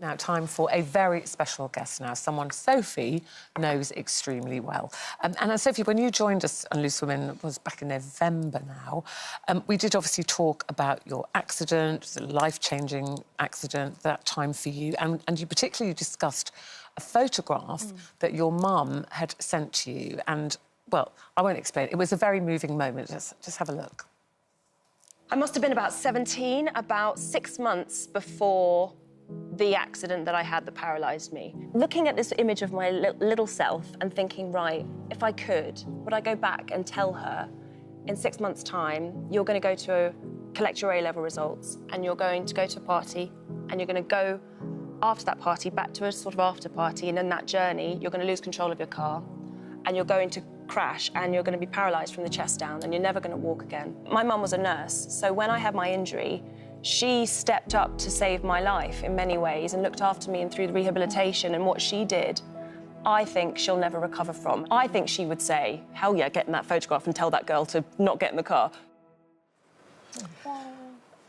Now, time for a very special guest now, someone Sophie knows extremely well. And Sophie, when you joined us on Loose Women, it was back in November now, we did obviously talk about your accident, the life-changing accident, that time for you, and you particularly discussed a photograph that your mum had sent to you, and, well, I won't explain. It was a very moving moment. Just have a look. I must have been about 17, about 6 months before the accident that I had that paralysed me. Looking at this image of my little self and thinking, right, if I could, would I go back and tell her, in 6 months' time, you're going to go to collect your A-level results and you're going to go to a party and you're going to go after that party back to a sort of after party, and in that journey, you're going to lose control of your car and you're going to crash and you're going to be paralysed from the chest down and you're never going to walk again. My mum was a nurse, so when I had my injury, she stepped up to save my life in many ways and looked after me and through the rehabilitation, and what she did, I think she'll never recover from. I think she would say, hell yeah, get in that photograph and tell that girl to not get in the car.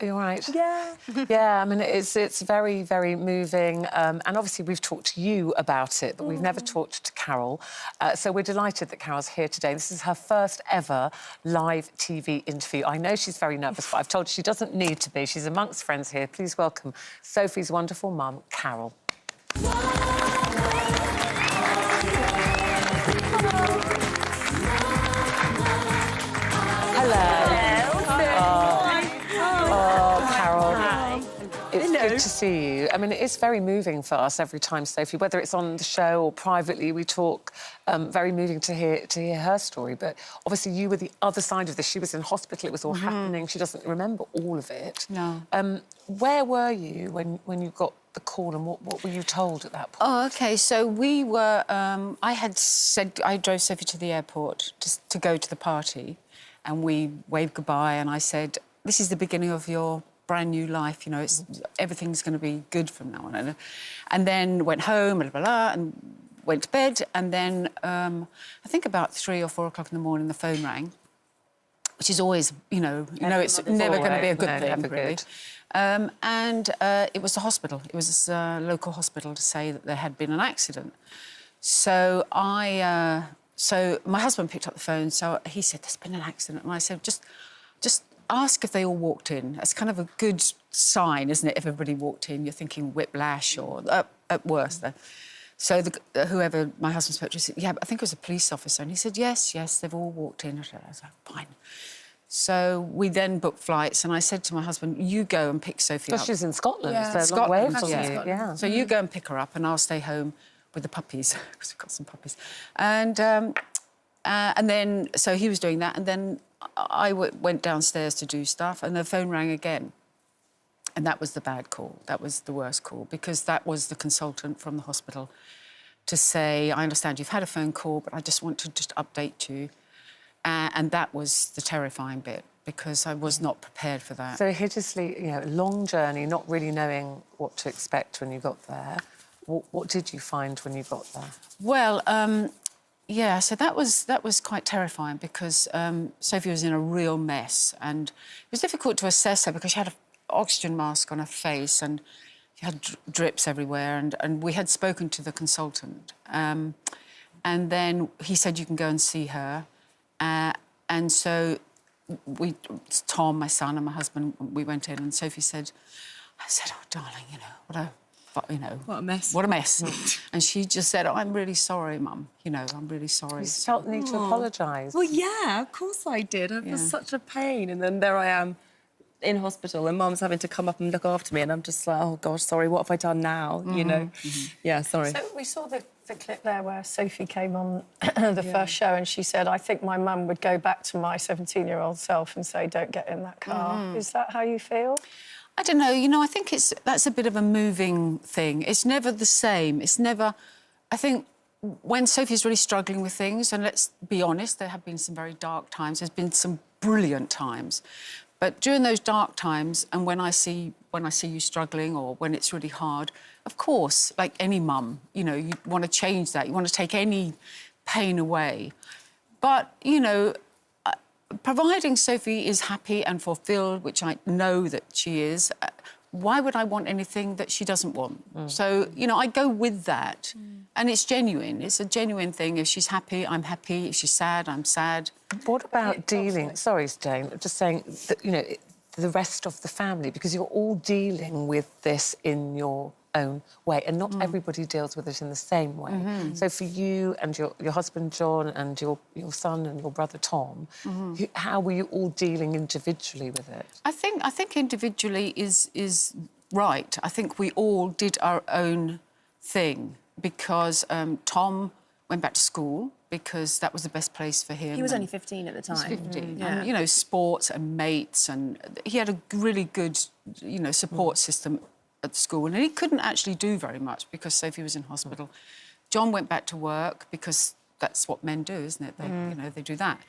Are you all right? Yeah. Yeah, I mean, it's very, very moving. And obviously we've talked to you about it, but we've never talked to Carol. So we're delighted that Carol's here today. This is her first ever live TV interview. I know she's very nervous, but I've told her she doesn't need to be. She's amongst friends here. Please welcome Sophie's wonderful mum, Carol. Hello. It's good to see you. I mean, it is very moving for us every time, Sophie, whether it's on the show or privately, we talk. Very moving to hear her story. But obviously, you were the other side of this. She was in hospital. It was all happening. She doesn't remember all of it. No. Where were you when you got the call, and what were you told at that point? Oh, OK, so we were... I had said... I drove Sophie to the airport just to go to the party, and we waved goodbye, and I said, this is the beginning of your brand new life, you know, everything's going to be good from now on. And then went home, blah, blah, blah, and went to bed. And then I think about 3 or 4 o'clock in the morning, the phone rang, which is always, you know it's never going to be a good thing, really. It was the hospital. It was a local hospital to say that there had been an accident. So so my husband picked up the phone, so he said, there's been an accident. And I said, just ask if they all walked in. That's kind of a good sign, isn't it? If everybody walked in, you're thinking whiplash or at worst. So whoever my husband spoke to said, yeah, I think it was a police officer. And he said, yes, they've all walked in. I was like, fine. So we then booked flights, and I said to my husband, you go and pick Sophie up. She's in Scotland. Yeah. So Scotland, yeah. So you go and pick her up, and I'll stay home with the puppies, because we've got some puppies. And then, so he was doing that, and then I went downstairs to do stuff, and the phone rang again. And that was the bad call. That was the worst call, because that was the consultant from the hospital to say, I understand you've had a phone call, but I just want to update you. And that was the terrifying bit, because I was not prepared for that. So hideously, you know, long journey, not really knowing what to expect when you got there. What did you find when you got there? Well, yeah, so that was quite terrifying, because Sophie was in a real mess, and it was difficult to assess her because she had an oxygen mask on her face and she had drips everywhere, and we had spoken to the consultant, and then he said, you can go and see her, and so Tom, my son, and my husband, we went in, and Sophie said, oh, darling, you know, what a mess. What a mess. And she just said, oh, I'm really sorry, Mum. You know, I'm really sorry. You felt the need to apologise. Well, yeah, of course I did. I was such a pain. And then there I am in hospital, and Mum's having to come up and look after me, and I'm just like, oh, gosh, sorry, what have I done now? You know? Yeah, sorry. So we saw the clip there where Sophie came on the first show, and she said, I think my mum would go back to my 17-year-old self and say, don't get in that car. Is that how you feel? I don't know, you know, I think that's a bit of a moving thing. It's never the same. It's never... I think when Sophie's really struggling with things, and let's be honest, there have been some very dark times, there's been some brilliant times. But during those dark times, and when I see you struggling or when it's really hard, of course, like any mum, you know, you want to change that. You want to take any pain away. But, you know, providing Sophie is happy and fulfilled, which I know that she is, why would I want anything that she doesn't want? So, you know, I go with that. And it's genuine. It's a genuine thing. If she's happy, I'm happy. If she's sad, I'm sad. What about dealing... Sorry, Jane, just saying that, you know, the rest of the family, because you're all dealing with this in your own way, and not everybody deals with it in the same way. So for you and your husband, John, and your son and your brother, Tom, how were you all dealing individually with it? I think individually is right. I think we all did our own thing because Tom went back to school because that was the best place for him. He was only 15 at the time. He was 15. And, you know, sports and mates, and he had a really good, you know, support system at school, and he couldn't actually do very much because Sophie was in hospital. John went back to work because that's what men do, isn't it? They, you know, they do that.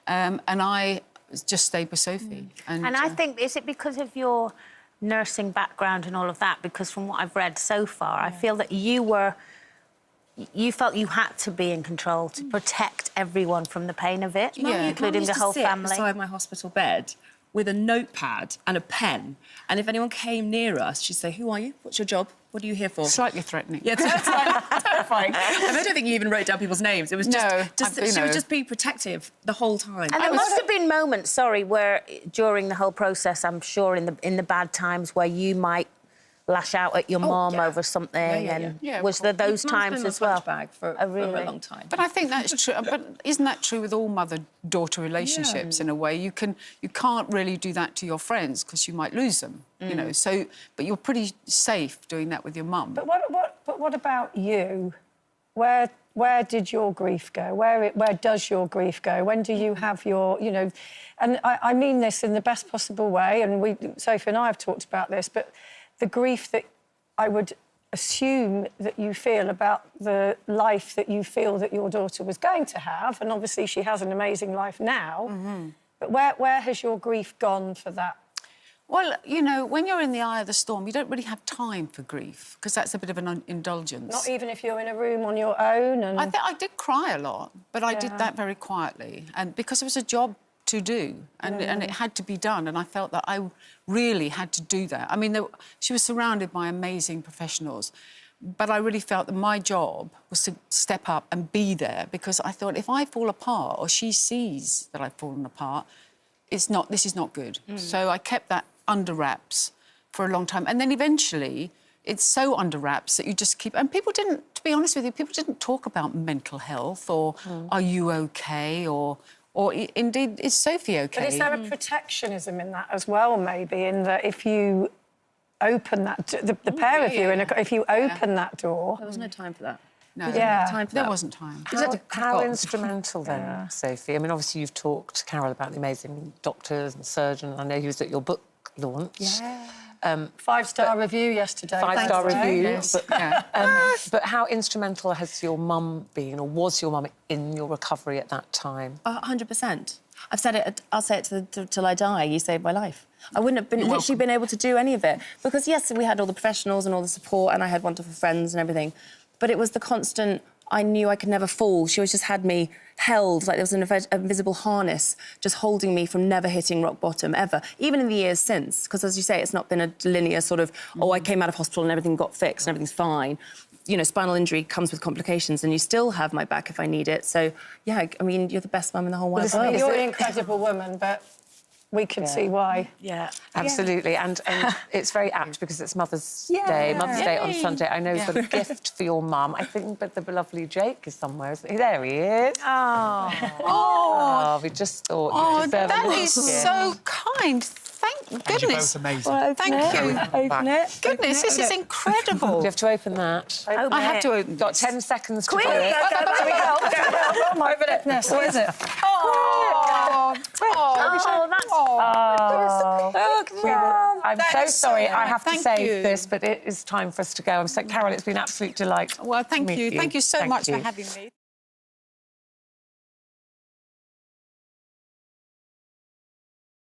And I just stayed with Sophie. And I think, is it because of your nursing background and all of that? Because from what I've read so far, I feel that you felt you had to be in control to protect everyone from the pain of it, including the whole family. Beside my hospital bed with a notepad and a pen, and if anyone came near us, she'd say, "Who are you? What's your job? What are you here for?" Slightly threatening. Yeah, terrifying. And I don't think you even wrote down people's names. It was just she would just be protective the whole time. And there must have been moments, where during the whole process, I'm sure in the bad times, where you might lash out at your mum over something, and was there those times as well? Bag for a long time. But I think that's true. But isn't that true with all mother-daughter relationships in a way? You can't really do that to your friends because you might lose them. You know. So, but you're pretty safe doing that with your mum. But what about you? Where did your grief go? Where does your grief go? When do you have your, you know... And I mean this in the best possible way, and Sophie and I have talked about this, but the grief that I would assume that you feel about the life that you feel that your daughter was going to have, and obviously she has an amazing life now, but where has your grief gone for that? Well, you know, when you're in the eye of the storm, you don't really have time for grief, because that's a bit of an indulgence. Not even if you're in a room on your own? And I did cry a lot, but I did that very quietly, and because it was a job to do, and it had to be done, and I felt that I really had to do that. I mean, she was surrounded by amazing professionals, but I really felt that my job was to step up and be there, because I thought if I fall apart or she sees that I've fallen apart, this is not good. So I kept that under wraps for a long time, and then eventually it's so under wraps that you just keep... And people didn't, to be honest with you, people didn't talk about mental health or are you OK or indeed, is Sophie OK? But is there a protectionism in that as well, maybe, in that if you open that... The pair of you, if you open that door... There was no time for that. No, there wasn't time. How instrumental then, Sophie? I mean, obviously you've talked to Carol about the amazing doctors and surgeons. I know he was at your book launch. Yeah. 5-star review yesterday. 5-star review. Yes. But how instrumental has your mum been, or was your mum in your recovery at that time? 100%. I've said it. I'll say it till I die. You saved my life. I wouldn't have literally been able to do any of it because yes, we had all the professionals and all the support, and I had wonderful friends and everything, but it was the constant. I knew I could never fall. She always just had me held, like there was an invisible harness just holding me from never hitting rock bottom, ever. Even in the years since, because as you say, it's not been a linear sort of, oh, I came out of hospital and everything got fixed and everything's fine. You know, spinal injury comes with complications and you still have my back if I need it. So, yeah, I mean, you're the best mum in the whole wide world. You're an incredible woman, but we can see why. Yeah. Absolutely. And it's very apt because it's Mother's Day. Mother's Day on Sunday. I know you've got a gift for your mum. I think but the lovely Jake is somewhere, isn't he? There he is. Oh, we just thought you deserved that is so kind. Thank goodness. You're both amazing. Well, Thank you. Open it. Goodness, this is incredible. You have to open that. I have to open. Got 10 seconds to Quick, do it. Oh, my goodness. What is it? I'm so sorry. I have to say this, but it is time for us to go. I'm so, Carol, it's been an absolute delight. Well, thank you. Thank you so much for you. having me.